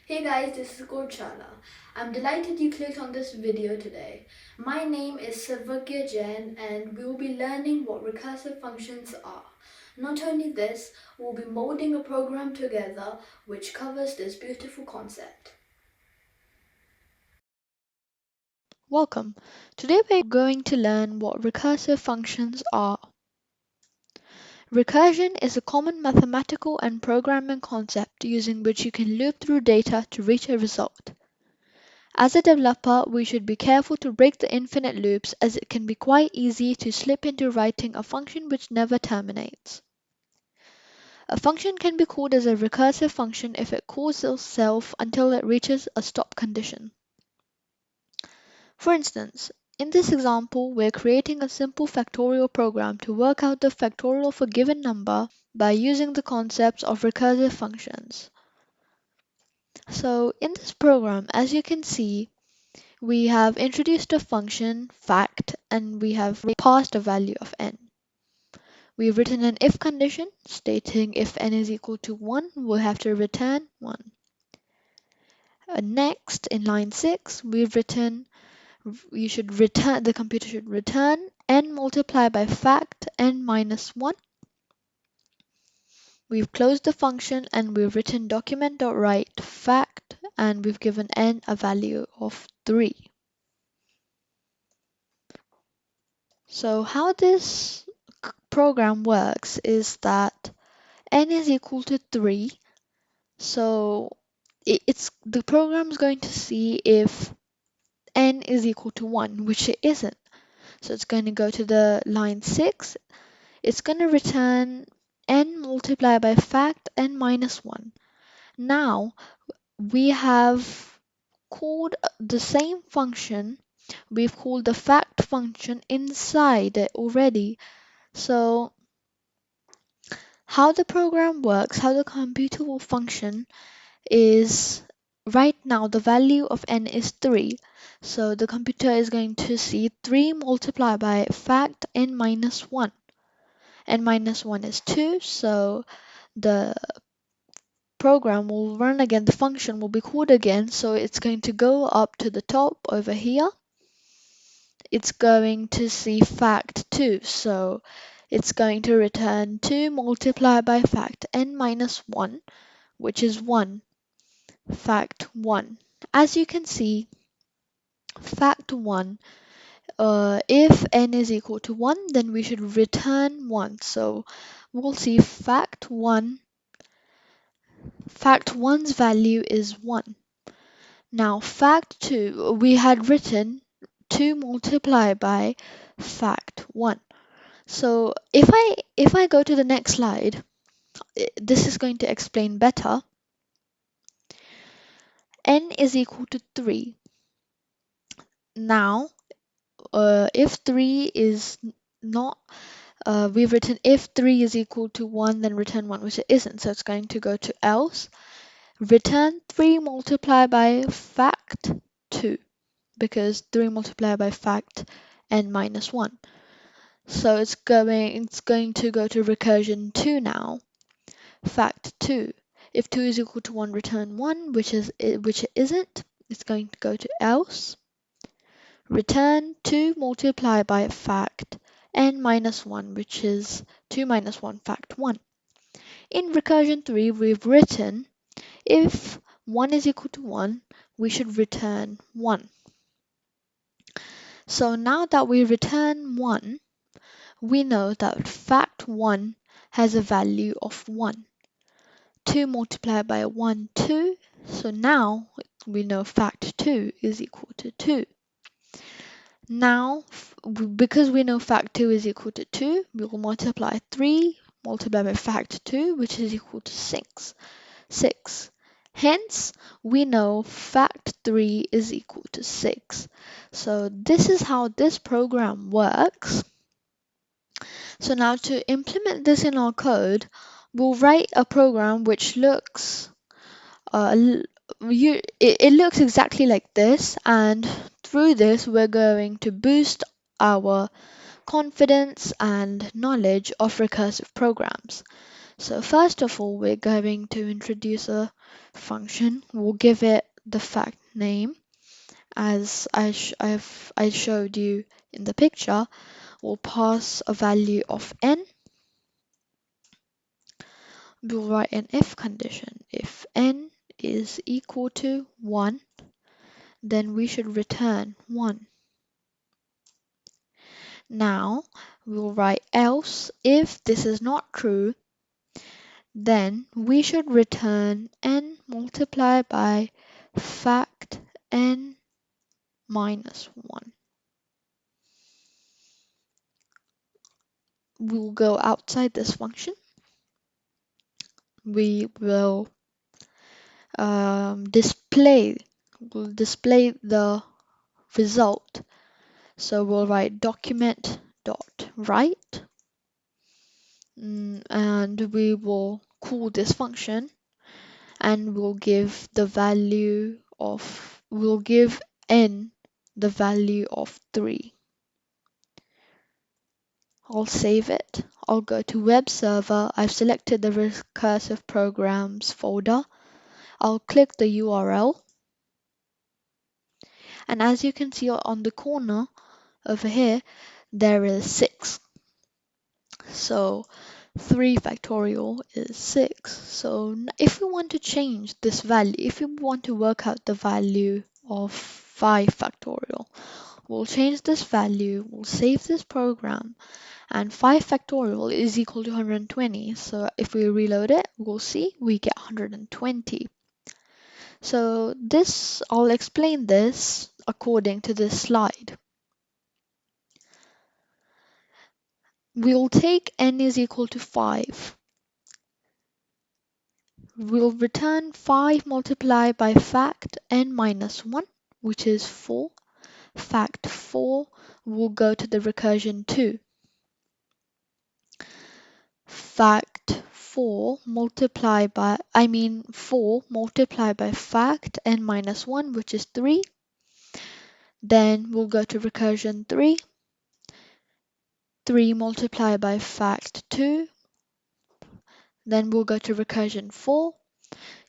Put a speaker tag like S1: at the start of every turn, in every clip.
S1: Hey guys, this is Gurchala. I'm delighted you clicked on this video today. My name is Sarvagya Jain and we will be learning what recursive functions are. Not only this, we'll be molding a program together which covers this beautiful concept.
S2: Welcome. Today we're going to learn what recursive functions are. Recursion is a common mathematical and programming concept using which you can loop through data to reach a result. As a developer, we should be careful to break the infinite loops as it can be quite easy to slip into writing a function which never terminates. A function can be called as a recursive function if it calls itself until it reaches a stop condition. For instance, in this example, we're creating a simple factorial program to work out the factorial of a given number by using the concepts of recursive functions. So in this program, as you can see, we have introduced a function, fact, and we have passed a value of n. We've written an if condition stating if n is equal to 1, we'll have to return 1. Next, in line 6, we've written the computer should return n multiplied by fact n minus 1. We've closed the function and we've written document.write fact and we've given n a value of 3. So how this program works is that n is equal to 3. So the program's going to see if n is equal to 1, which it isn't. So it's going to go to the line 6. It's going to return n multiplied by fact n minus 1. Now we have called the same function, we've called the fact function inside it already. So how the program works, how the computer will function is right now the value of n is 3. So the computer is going to see 3 multiplied by fact n minus 1. N minus 1 is 2, so the program will run again, the function will be called again, so it's going to go up to the top over here. It's going to see fact 2, so it's going to return 2 multiplied by fact n minus 1, which is 1, fact 1. As you can see, fact 1, if n is equal to 1, then we should return 1. So we'll see fact 1. Fact 1's value is 1. Now fact 2, we had written 2 multiplied by fact 1. So if I go to the next slide, this is going to explain better. N is equal to 3. Now if 3 is not we've written if 3 is equal to 1, then return 1, which it isn't. So it's going to go to else. Return 3 multiplied by fact 2, because 3 multiplied by fact n minus 1. So it's going to go to recursion 2 now. Fact 2. If 2 is equal to 1, return 1, which it isn't. It's going to go to else. Return 2 multiplied by fact n minus 1, which is 2 minus 1, fact 1. In recursion 3, we've written if 1 is equal to 1, we should return 1. So now that we return 1, we know that fact 1 has a value of 1. 2 multiplied by 1, 2. So now we know fact 2 is equal to 2. Now, because we know fact 2 is equal to 2, we will multiply 3 multiplied by fact 2, which is equal to 6. 6. Hence, we know fact 3 is equal to 6. So this is how this program works. So now to implement this in our code, we'll write a program which looks it looks exactly like this, and through this we're going to boost our confidence and knowledge of recursive programs. So first of all, we're going to introduce a function. We'll give it the fact name as I showed you in the picture. We'll pass a value of n. We'll write an if condition. If n is equal to 1, then we should return 1. Now we'll write else. If this is not true, then we should return n multiplied by fact n minus 1. We'll go outside this function. We will display the result. So we'll write document dot write, and we will call this function, and we'll give n the value of 3. I'll save it. I'll go to web server. I've selected the recursive programs folder. I'll click the URL, and as you can see on the corner over here, there is 6. So 3 factorial is 6. So if we want to change this value, if we want to work out the value of 5 factorial, we'll change this value, we'll save this program, and 5 factorial is equal to 120. So if we reload it, we'll see we get 120. So I'll explain this according to this slide. We'll take n is equal to 5. We'll return 5 multiplied by fact n minus 1, which is 4. Fact 4 will go to the recursion 2. Fact 4 multiplied by fact n minus 1, which is 3. Then we'll go to recursion 3. 3 multiplied by fact 2. Then we'll go to recursion 4.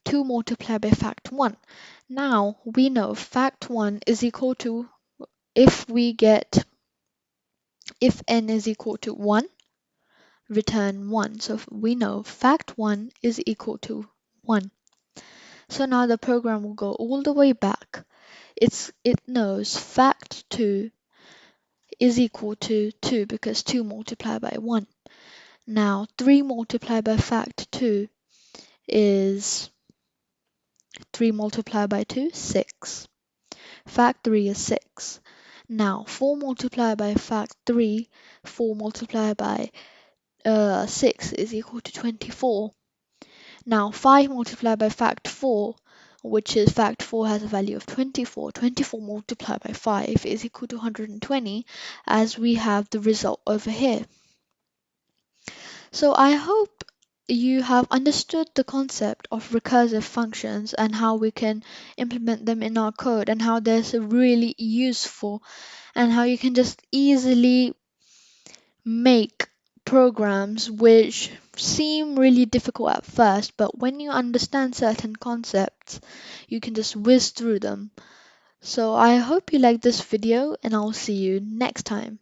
S2: 2 multiplied by fact 1. Now we know fact 1 is equal to, if n is equal to 1, return 1. So we know fact 1 is equal to 1. So now the program will go all the way back. It knows fact 2 is equal to 2 because 2 multiplied by 1. Now 3 multiplied by fact 2 is 3 multiplied by 2, 6. Fact 3 is 6. Now 4 multiplied by fact 3, 4 multiplied by 6 is equal to 24. Now 5 multiplied by fact 4, which is fact 4 has a value of 24. 24 multiplied by 5 is equal to 120, as we have the result over here. So I hope you have understood the concept of recursive functions and how we can implement them in our code, and how they're so really useful, and how you can just easily make programs which seem really difficult at first, but when you understand certain concepts, you can just whiz through them. So I hope you like this video, and I'll see you next time.